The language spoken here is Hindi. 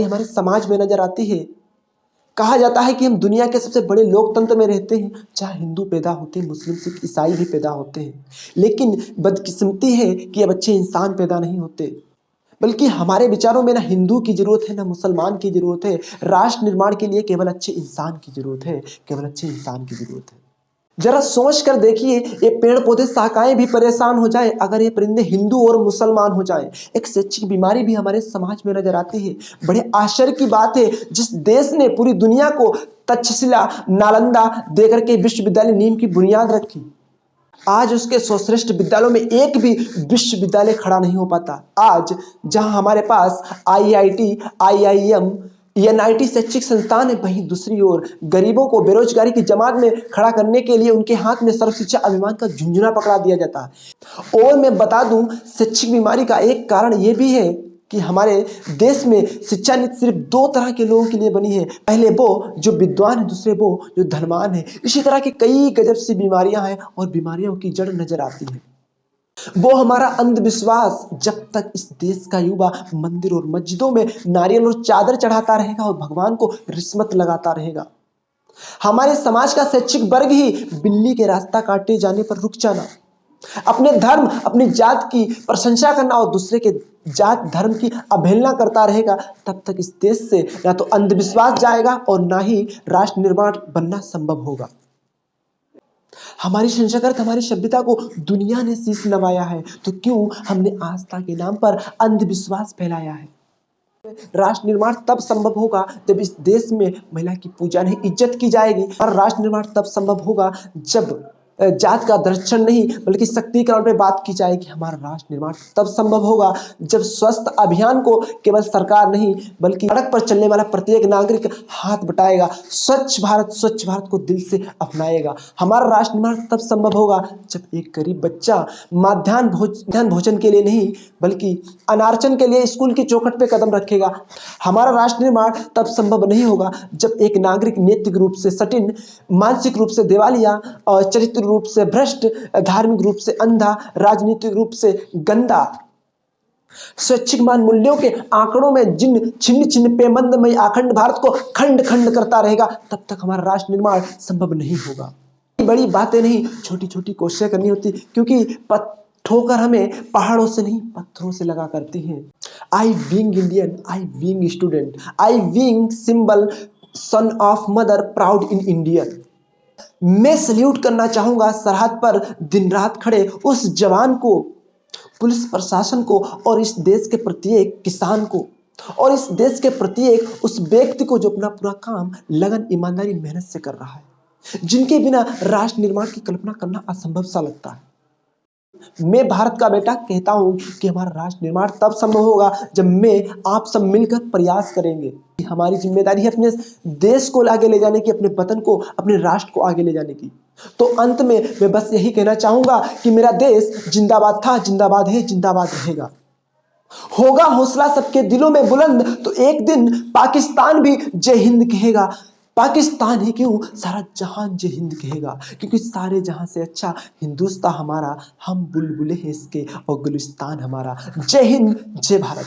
हमारे समाज में नजर आती है। कहा जाता है कि हम दुनिया के सबसे बड़े लोकतंत्र में रहते हैं, जहां हिंदू पैदा होते हैं, मुस्लिम, सिख, ईसाई भी पैदा होते हैं। लेकिन बदकिस्मती है कि अब अच्छे इंसान पैदा नहीं होते, बल्कि हमारे विचारों में ना हिंदू की जरूरत है, ना मुसलमान की जरूरत है। राष्ट्र निर्माण के लिए केवल अच्छे इंसान की जरूरत है, केवल अच्छे इंसान की जरूरत है। जरा सोच कर देखिए, ये पेड़ पौधे शाखाएं भी परेशान हो जाए अगर ये परिंदे हिंदू और मुसलमान हो जाएं। एक शैक्षिक बीमारी भी हमारे समाज में नजर आती है। बड़े आश्चर्य की बात है, जिस देश ने पूरी दुनिया को तक्षशिला, नालंदा देकर के विश्वविद्यालय नींव की बुनियाद रखी, आज उसके सर्वश्रेष्ठ विद्यालयों में एक भी विश्वविद्यालय खड़ा नहीं हो पाता। आज जहां हमारे पास आईआईटी, आईआईएम, एनआईटी शैक्षिक संस्थान है, वहीं दूसरी ओर गरीबों को बेरोजगारी की जमात में खड़ा करने के लिए उनके हाथ में सर्व शिक्षा अभियान का झुंझुना पकड़ा दिया जाता है। और मैं बता दूं, शैक्षिक बीमारी का एक कारण यह भी है कि हमारे देश में शिक्षा नीति सिर्फ दो तरह के लोगों के लिए बनी है। पहले वो जो विद्वान है, दूसरे वो जो धनवान है। इसी तरह की कई गजब सी बीमारियां हैं और बीमारियों की जड़ नजर आती है। वो हमारा अंधविश्वास। जब तक इस देश का युवा मंदिर और मस्जिदों में नारियल और चादर चढ़ाता रहेगा और भगवान को रिश्वत लगाता रहेगा, हमारे समाज का शैक्षिक वर्ग ही बिल्ली के रास्ता काटे जाने पर रुक जाना, अपने धर्म, अपनी जात की प्रशंसा करना और दूसरे के जात धर्म की अवहेलना करता रहेगा, तब तक इस देश से ना तो अंधविश्वास जाएगा और ना ही राष्ट्र निर्माण बनना संभव होगा। हमारी संस्कृति, हमारी सभ्यता को दुनिया ने शीश नवाया है, तो क्यों हमने आस्था के नाम पर अंधविश्वास फैलाया है? राष्ट्र निर्माण तब संभव होगा जब इस देश में महिला की पूजा नहीं, इज्जत की जाएगी। और राष्ट्र निर्माण तब संभव होगा जब जात का दर्शन नहीं बल्कि शक्तिकरण पे बात की जाएगी। हमारा राष्ट्र निर्माण तब संभव होगा जब स्वस्थ अभियान को केवल सरकार नहीं बल्कि सड़क पर चलने वाला प्रत्येक नागरिक हाथ बटाएगा, स्वच्छ भारत को दिल से अपनाएगा। हमारा राष्ट्र निर्माण तब संभव होगा जब एक गरीब बच्चा मध्याह्न भोजन के लिए नहीं बल्कि अनार्चन के लिए स्कूल की चौखट पे कदम रखेगा। हमारा राष्ट्र निर्माण तब संभव नहीं होगा जब एक नागरिक नैतिक रूप से सटिन, मानसिक रूप से दिवालिया और चरित्र रूप से भ्रष्ट, धार्मिक रूप से अंधा, राजनीतिक रूप से गंदा, स्वैच्छिक मान मूल्यों के आंकड़ों में जिन छिन्न छिन्न पेमंदमय अखंड भारत को खंड खंड करता रहेगा, तब तक हमारा राष्ट्र निर्माण संभव नहीं होगा। बड़ी बातें नहीं, छोटी छोटी कोशिशें करनी होती, क्योंकि ठोकर हमें पहाड़ों से नहीं पत्थरों से लगा करती है। I being Indian, I being student, I being symbol son of mother proud in Indian. मैं सल्यूट करना चाहूंगा सरहद पर दिन रात खड़े उस जवान को, पुलिस प्रशासन को और इस देश के प्रत्येक किसान को और इस देश के प्रत्येक उस व्यक्ति को जो अपना पूरा काम लगन, ईमानदारी, मेहनत से कर रहा है, जिनके बिना राष्ट्र निर्माण की कल्पना करना असंभव सा लगता है। मैं भारत का बेटा कहता हूं कि हमारा राष्ट्र निर्माण तब संभव होगा जब मैं आप सब मिलकर प्रयास करेंगे। हमारी जिम्मेदारी है अपने देश को आगे ले जाने की, अपने वतन को, अपने राष्ट्र को आगे ले जाने की। तो अंत में मैं बस यही कहना चाहूंगा कि मेरा देश जिंदाबाद था, जिंदाबाद है, जिंदाबाद रहेगा। होगा हौसला सबके दिलों में बुलंद तो एक दिन पाकिस्तान भी जय हिंद कहेगा। पाकिस्तान ही क्यों, सारा जहान जय हिंद कहेगा, क्योंकि सारे जहां से अच्छा हिंदुस्तान हमारा, हम बुलबुले हैं इसके और गुलिस्तान हमारा। जय हिंद, जय भारत।